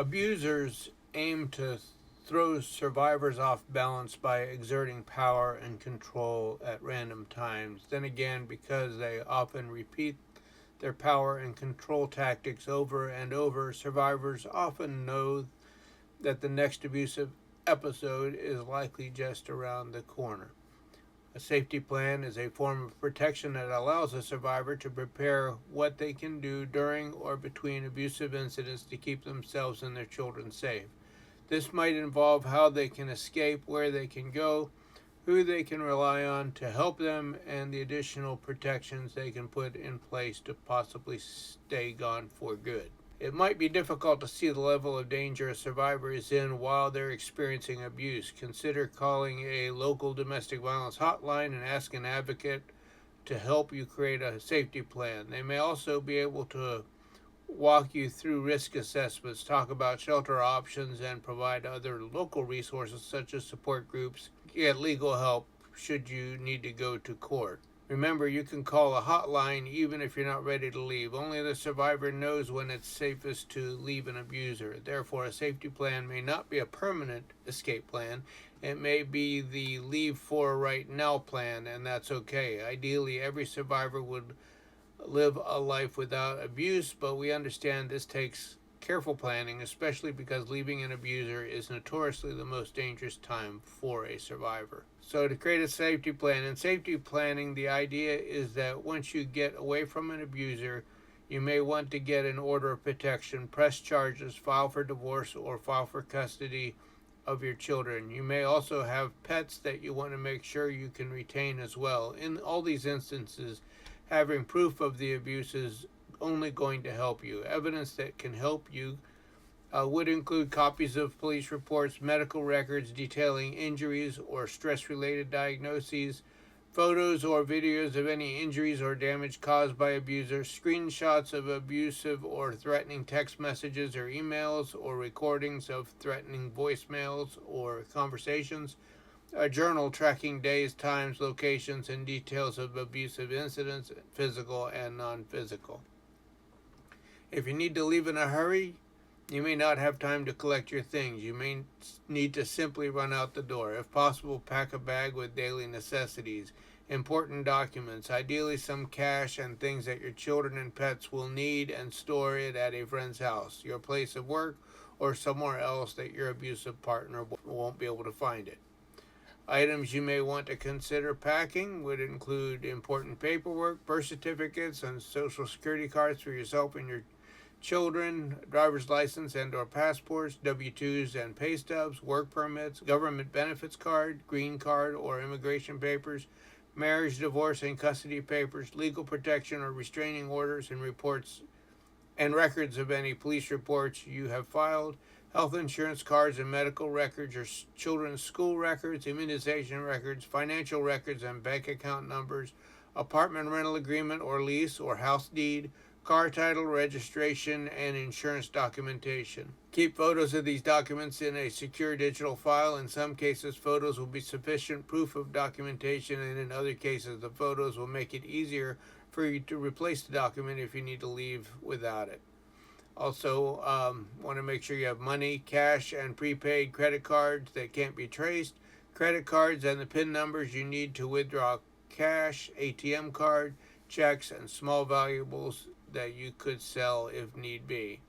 Abusers aim to throw survivors off balance by exerting power and control at random times. Then again, because they often repeat their power and control tactics over and over, survivors often know that the next abusive episode is likely just around the corner. A safety plan is a form of protection that allows a survivor to prepare what they can do during or between abusive incidents to keep themselves and their children safe. This might involve how they can escape, where they can go, who they can rely on to help them, and the additional protections they can put in place to possibly stay gone for good. It might be difficult to see the level of danger a survivor is in while they're experiencing abuse. Consider calling a local domestic violence hotline and ask an advocate to help you create a safety plan. They may also be able to walk you through risk assessments, talk about shelter options, and provide other local resources such as support groups, get legal help should you need to go to court. Remember, you can call a hotline even if you're not ready to leave. Only the survivor knows when it's safest to leave an abuser. Therefore, a safety plan may not be a permanent escape plan. It may be the leave for right now plan, and that's okay. Ideally, every survivor would live a life without abuse, but we understand this takes careful planning, especially because leaving an abuser is notoriously the most dangerous time for a survivor. So, to create a safety plan, in safety planning, the idea is that once you get away from an abuser, you may want to get an order of protection, press charges, file for divorce, or file for custody of your children. You may also have pets that you want to make sure you can retain as well. In all these instances, having proof of the abuse is only going to help you. Evidence that can help you would include copies of police reports, medical records detailing injuries or stress related diagnoses, photos or videos of any injuries or damage caused by abusers, screenshots of abusive or threatening text messages or emails, or recordings of threatening voicemails or conversations, a journal tracking days, times, locations, and details of abusive incidents, physical and non physical. If you need to leave in a hurry, you may not have time to collect your things. You may need to simply run out the door. If possible, pack a bag with daily necessities, important documents, ideally some cash and things that your children and pets will need, and store it at a friend's house, your place of work, or somewhere else that your abusive partner won't be able to find it. Items you may want to consider packing would include important paperwork, birth certificates, and social security cards for yourself and your children, driver's license and or passports, W-2s and pay stubs, work permits, government benefits card, green card or immigration papers, marriage, divorce, and custody papers, legal protection or restraining orders and reports and records of any police reports you have filed, health insurance cards and medical records, your children's school records, immunization records, financial records and bank account numbers, apartment rental agreement or lease or house deed, car title, registration, and insurance documentation. Keep photos of these documents in a secure digital file. In some cases, photos will be sufficient proof of documentation, and in other cases, the photos will make it easier for you to replace the document if you need to leave without it. Also, want to make sure you have money, cash, and prepaid credit cards that can't be traced, credit cards and the PIN numbers you need to withdraw cash, ATM card, checks, and small valuables that you could sell if need be.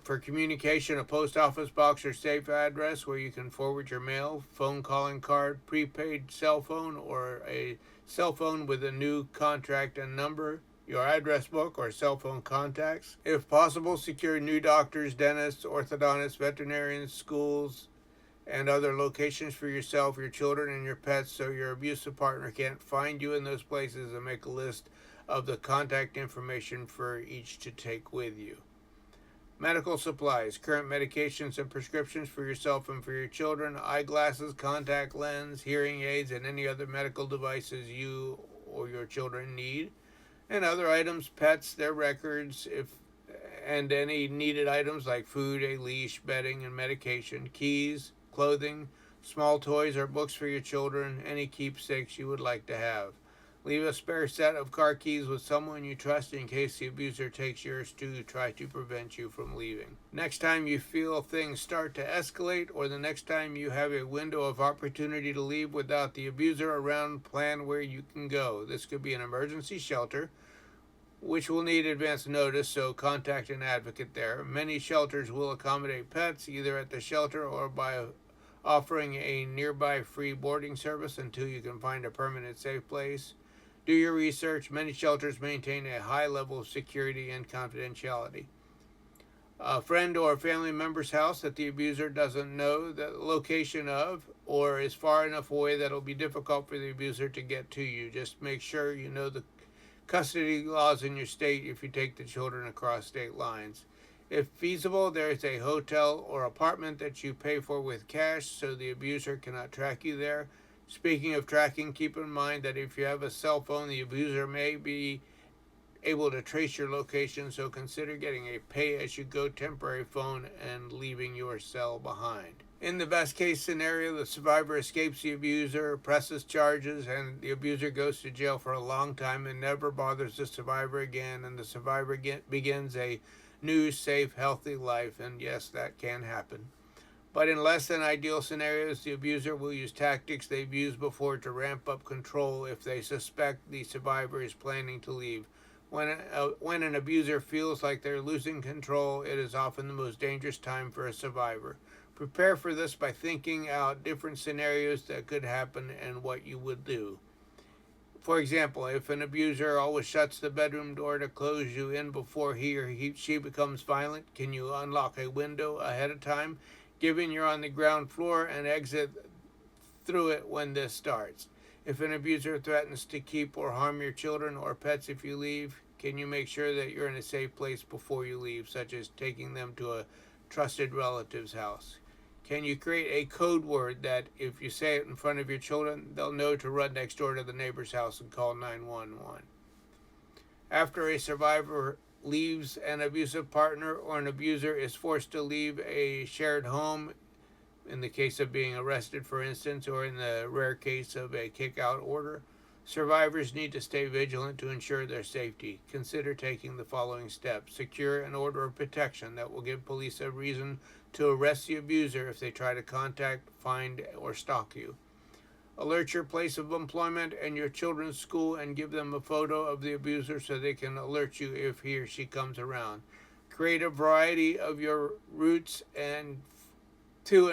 For communication, a post office box or safe address where you can forward your mail, phone calling card, prepaid cell phone, or a cell phone with a new contract and number, your address book or cell phone contacts. If possible, secure new doctors, dentists, orthodontists, veterinarians, schools, and other locations for yourself, your children, and your pets so your abusive partner can't find you in those places, and make a list of the contact information for each to take with you. Medical supplies, current medications and prescriptions for yourself and for your children, eyeglasses, contact lens, hearing aids, and any other medical devices you or your children need, and other items, pets, their records, and any needed items like food, a leash, bedding, and medication, keys, clothing, small toys or books for your children, any keepsakes you would like to have. Leave a spare set of car keys with someone you trust in case the abuser takes yours to try to prevent you from leaving. Next time you feel things start to escalate, or the next time you have a window of opportunity to leave without the abuser around, plan where you can go. This could be an emergency shelter, which will need advance notice, so contact an advocate there. Many shelters will accommodate pets, either at the shelter or by offering a nearby free boarding service until you can find a permanent safe place. Do your research. Many shelters maintain a high level of security and confidentiality. A friend or family member's house that the abuser doesn't know the location of or is far enough away that it'll be difficult for the abuser to get to you. Just make sure you know the custody laws in your state if you take the children across state lines. If feasible, there is a hotel or apartment that you pay for with cash so the abuser cannot track you there. Speaking of tracking, keep in mind that if you have a cell phone, the abuser may be able to trace your location, so consider getting a pay-as-you-go temporary phone and leaving your cell behind. In the best case scenario, the survivor escapes the abuser, presses charges, and the abuser goes to jail for a long time and never bothers the survivor again, and the survivor begins a new, safe, healthy life. And yes, that can happen. But in less than ideal scenarios, the abuser will use tactics they've used before to ramp up control if they suspect the survivor is planning to leave. When an abuser feels like they're losing control, it is often the most dangerous time for a survivor. Prepare for this by thinking out different scenarios that could happen and what you would do. For example, if an abuser always shuts the bedroom door to close you in before she becomes violent, can you unlock a window ahead of time, given you're on the ground floor, and exit through it when this starts? If an abuser threatens to keep or harm your children or pets if you leave, can you make sure that you're in a safe place before you leave, such as taking them to a trusted relative's house? Can you create a code word that if you say it in front of your children, they'll know to run next door to the neighbor's house and call 911? After a survivor leaves an abusive partner or an abuser is forced to leave a shared home, in the case of being arrested, for instance, or in the rare case of a kick-out order, survivors need to stay vigilant to ensure their safety. Consider taking the following steps. Secure an order of protection that will give police a reason to arrest the abuser if they try to contact, find, or stalk you. Alert your place of employment and your children's school and give them a photo of the abuser so they can alert you if he or she comes around. Create a variety of your routes to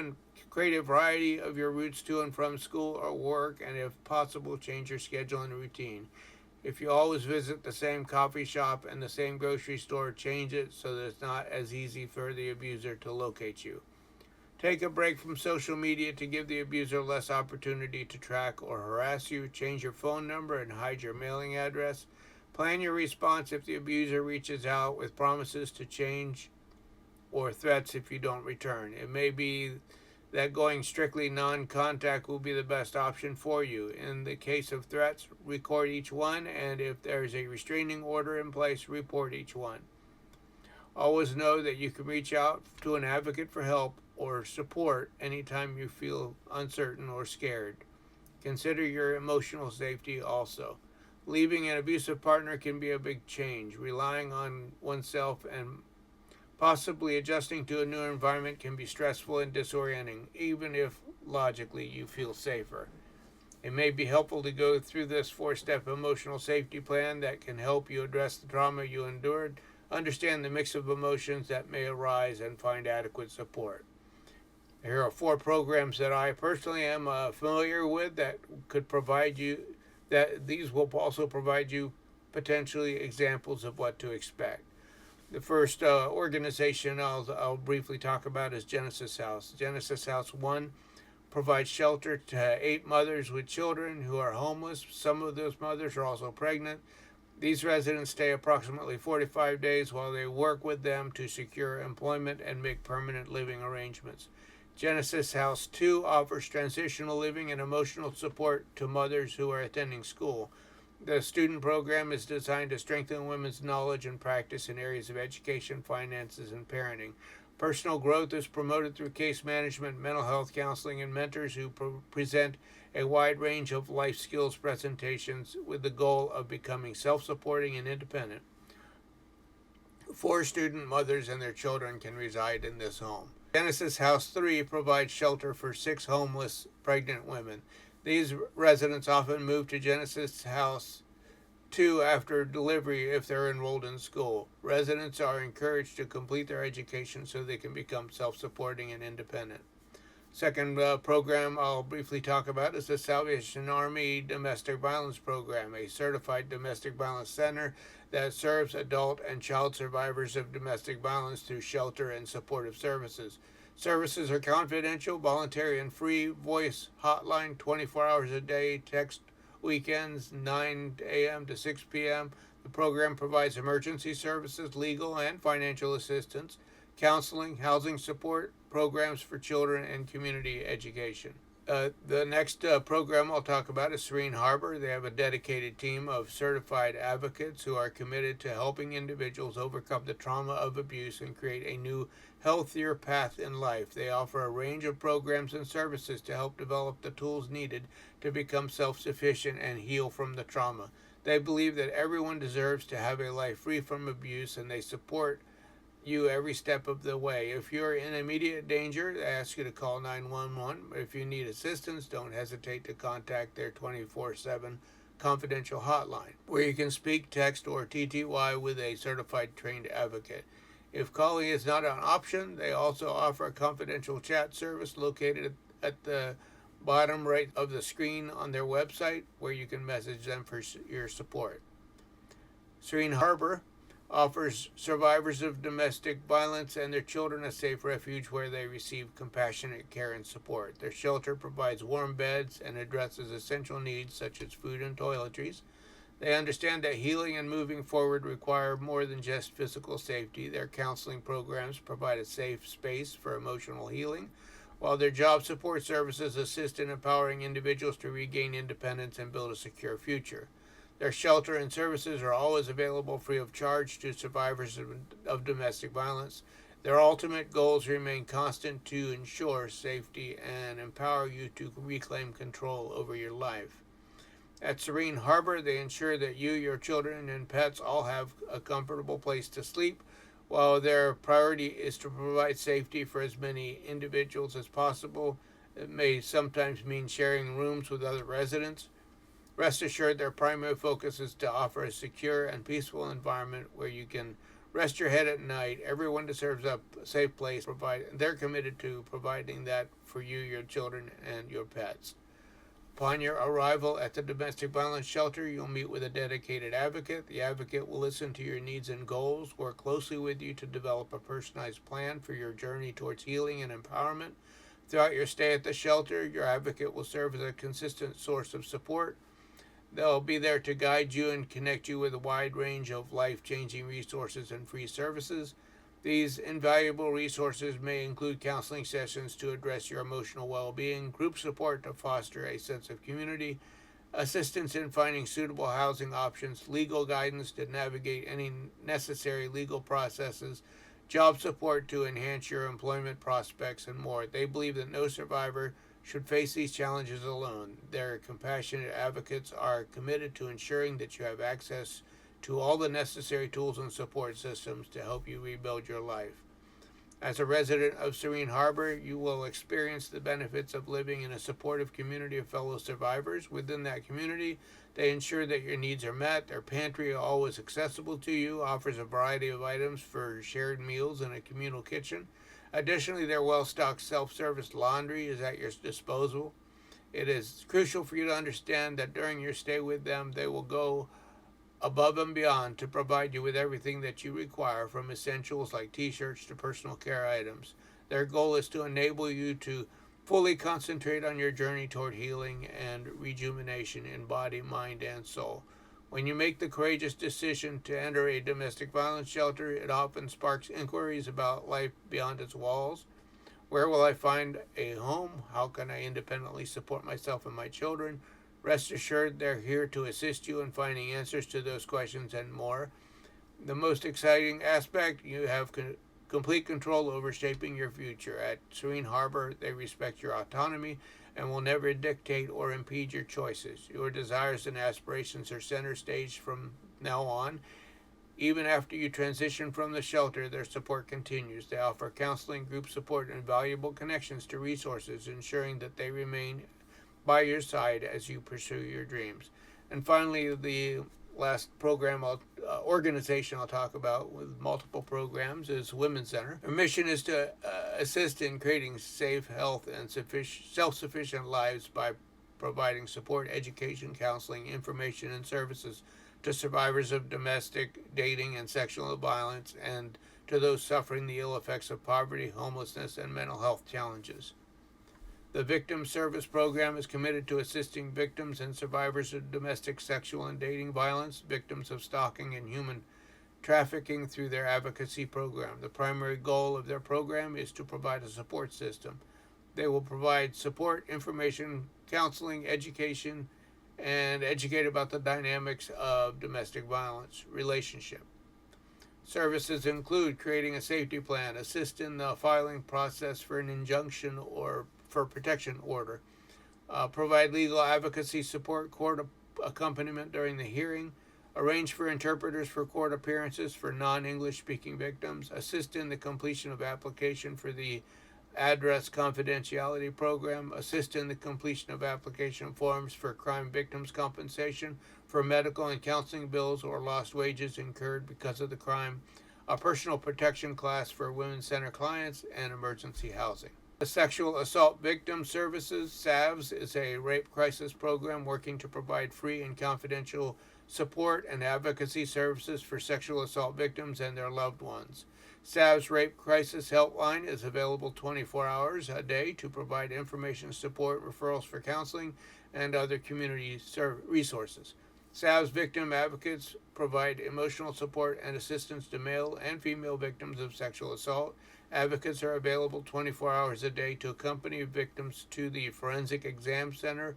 and from school or work, and if possible, change your schedule and routine. If you always visit the same coffee shop and the same grocery store, change it so that it's not as easy for the abuser to locate you. Take a break from social media to give the abuser less opportunity to track or harass you. Change your phone number and hide your mailing address. Plan your response if the abuser reaches out with promises to change or threats if you don't return. It may be that going strictly non-contact will be the best option for you. In the case of threats, record each one, and if there is a restraining order in place, report each one. Always know that you can reach out to an advocate for help or support anytime you feel uncertain or scared. Consider your emotional safety also. Leaving an abusive partner can be a big change. Relying on oneself and possibly adjusting to a new environment can be stressful and disorienting, even if logically you feel safer. It may be helpful to go through this 4-step emotional safety plan that can help you address the trauma you endured, understand the mix of emotions that may arise, and find adequate support. Here are 4 programs that I personally am familiar with that could provide you, that these will also provide you potentially examples of what to expect. The first organization I'll briefly talk about is Genesis House. Genesis House 1 provides shelter to 8 mothers with children who are homeless. Some of those mothers are also pregnant. These residents stay approximately 45 days while they work with them to secure employment and make permanent living arrangements. Genesis House 2 offers transitional living and emotional support to mothers who are attending school. The student program is designed to strengthen women's knowledge and practice in areas of education, finances, and parenting. Personal growth is promoted through case management, mental health counseling, and mentors who present a wide range of life skills presentations with the goal of becoming self supporting and independent. 4 student mothers and their children can reside in this home. Genesis House 3 provides shelter for 6 homeless pregnant women. These residents often move to Genesis House 2 after delivery if they're enrolled in school. Residents are encouraged to complete their education so they can become self-supporting and independent. Second program I'll briefly talk about is the Salvation Army Domestic Violence Program, a certified domestic violence center that serves adult and child survivors of domestic violence through shelter and supportive services. Services are confidential, voluntary, and free. Voice hotline 24 hours a day, text weekends 9 a.m. to 6 p.m. The program provides emergency services, legal and financial assistance, counseling, housing support, programs for children, and community education. The next program I'll talk about is Serene Harbor. They have a dedicated team of certified advocates who are committed to helping individuals overcome the trauma of abuse and create a new, healthier path in life. They offer a range of programs and services to help develop the tools needed to become self-sufficient and heal from the trauma. They believe that everyone deserves to have a life free from abuse, and they support you every step of the way. If you're in immediate danger, they ask you to call 911. If you need assistance, don't hesitate to contact their 24/7 confidential hotline, where you can speak, text, or TTY with a certified trained advocate. If calling is not an option, they also offer a confidential chat service located at the bottom right of the screen on their website, where you can message them for your support. Serene Harbor offers survivors of domestic violence and their children a safe refuge where they receive compassionate care and support. Their shelter provides warm beds and addresses essential needs such as food and toiletries. They understand that healing and moving forward require more than just physical safety. Their counseling programs provide a safe space for emotional healing, while their job support services assist in empowering individuals to regain independence and build a secure future. Their shelter and services are always available free of charge to survivors of domestic violence. Their ultimate goals remain constant to ensure safety and empower you to reclaim control over your life. At Serene Harbor, they ensure that you, your children, and pets all have a comfortable place to sleep, while their priority is to provide safety for as many individuals as possible. It may sometimes mean sharing rooms with other residents. Rest assured, their primary focus is to offer a secure and peaceful environment where you can rest your head at night. Everyone deserves a safe place. They're committed to providing that for you, your children, and your pets. Upon your arrival at the domestic violence shelter, you'll meet with a dedicated advocate. The advocate will listen to your needs and goals, work closely with you to develop a personalized plan for your journey towards healing and empowerment. Throughout your stay at the shelter, your advocate will serve as a consistent source of support. They'll be there to guide you and connect you with a wide range of life-changing resources and free services. These invaluable resources may include counseling sessions to address your emotional well-being, group support to foster a sense of community, assistance in finding suitable housing options, legal guidance to navigate any necessary legal processes, job support to enhance your employment prospects, and more. They believe that no survivor should face these challenges alone. Their compassionate advocates are committed to ensuring that you have access to all the necessary tools and support systems to help you rebuild your life. As a resident of Serene Harbor, you will experience the benefits of living in a supportive community of fellow survivors. Within that community, they ensure that your needs are met. Their pantry, always accessible to you, offers a variety of items for shared meals and a communal kitchen. Additionally, their well-stocked self-service laundry is at your disposal. It is crucial for you to understand that during your stay with them, they will go above and beyond to provide you with everything that you require, from essentials like t-shirts to personal care items. Their goal is to enable you to fully concentrate on your journey toward healing and rejuvenation in body, mind, and soul. When you make the courageous decision to enter a domestic violence shelter, it often sparks inquiries about life beyond its walls. Where will I find a home? How can I independently support myself and my children? Rest assured, they're here to assist you in finding answers to those questions and more. The most exciting aspect, you have complete control over shaping your future. At Serene Harbor, they respect your autonomy and will never dictate or impede your choices. Your desires and aspirations are center stage from now on. Even after you transition from the shelter, their support continues. They offer counseling, group support, and valuable connections to resources, ensuring that they remain by your side as you pursue your dreams. And finally, the last organization I'll talk about with multiple programs is Women's Center. Their mission is to assist in creating safe, health, and self-sufficient lives by providing support, education, counseling, information, and services to survivors of domestic, dating, and sexual violence, and to those suffering the ill effects of poverty, homelessness, and mental health challenges. The Victim Service Program is committed to assisting victims and survivors of domestic, sexual, and dating violence, victims of stalking and human trafficking through their advocacy program. The primary goal of their program is to provide a support system. They will provide support, information, counseling, education, and educate about the dynamics of domestic violence relationship. Services include creating a safety plan, assist in the filing process for an injunction or for protection order, provide legal advocacy support, court accompaniment during the hearing, arrange for interpreters for court appearances for non-English speaking victims, assist in the completion of application for the address confidentiality program, assist in the completion of application forms for crime victims compensation, for medical and counseling bills or lost wages incurred because of the crime, a personal protection class for Women's Center clients, and emergency housing. The Sexual Assault Victim Services, SAVS, is a rape crisis program working to provide free and confidential support and advocacy services for sexual assault victims and their loved ones. SAVS Rape Crisis Helpline is available 24 hours a day to provide information, support, referrals for counseling, and other community resources. SAVS victim advocates provide emotional support and assistance to male and female victims of sexual assault. Advocates are available 24 hours a day to accompany victims to the Forensic Exam Center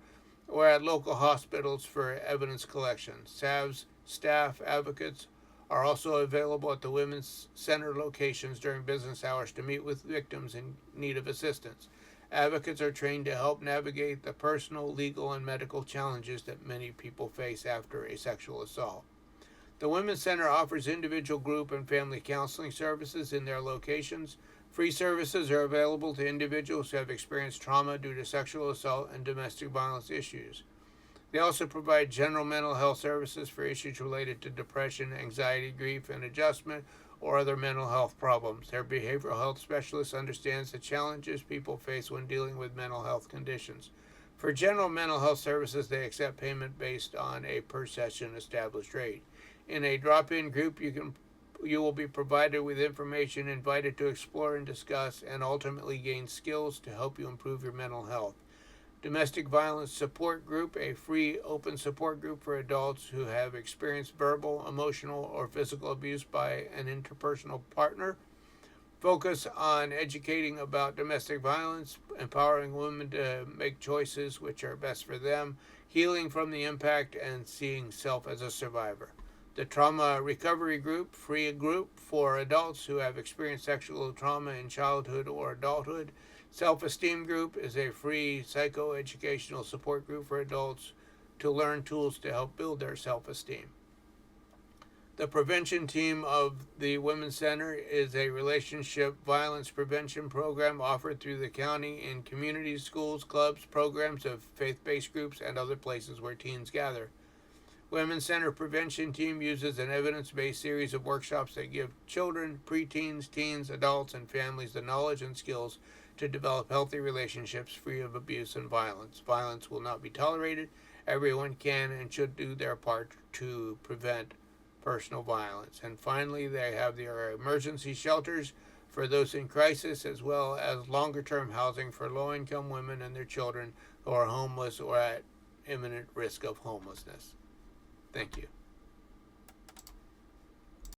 or at local hospitals for evidence collection. SAVS staff advocates are also available at the Women's Center locations during business hours to meet with victims in need of assistance. Advocates are trained to help navigate the personal, legal, and medical challenges that many people face after a sexual assault. The Women's Center offers individual, group, and family counseling services in their locations. Free services are available to individuals who have experienced trauma due to sexual assault and domestic violence issues. They also provide general mental health services for issues related to depression, anxiety, grief, and adjustment, or other mental health problems. Their behavioral health specialist understands the challenges people face when dealing with mental health conditions. For general mental health services, they accept payment based on a per-session established rate. In a drop-in group, you will be provided with information, invited to explore and discuss, and ultimately gain skills to help you improve your mental health. Domestic Violence Support Group, a free open support group for adults who have experienced verbal, emotional, or physical abuse by an interpersonal partner. Focus on educating about domestic violence, empowering women to make choices which are best for them, healing from the impact, and seeing self as a survivor. The Trauma Recovery Group, free group for adults who have experienced sexual trauma in childhood or adulthood. Self-Esteem Group is a free psychoeducational support group for adults to learn tools to help build their self-esteem. The prevention team of the Women's Center is a relationship violence prevention program offered through the county in communities, schools, clubs, programs of faith-based groups, and other places where teens gather. Women's Center Prevention Team uses an evidence-based series of workshops that give children, preteens, teens, adults, and families the knowledge and skills to develop healthy relationships free of abuse and violence. Violence will not be tolerated. Everyone can and should do their part to prevent personal violence. And finally, they have their emergency shelters for those in crisis, as well as longer-term housing for low-income women and their children who are homeless or at imminent risk of homelessness. Thank you.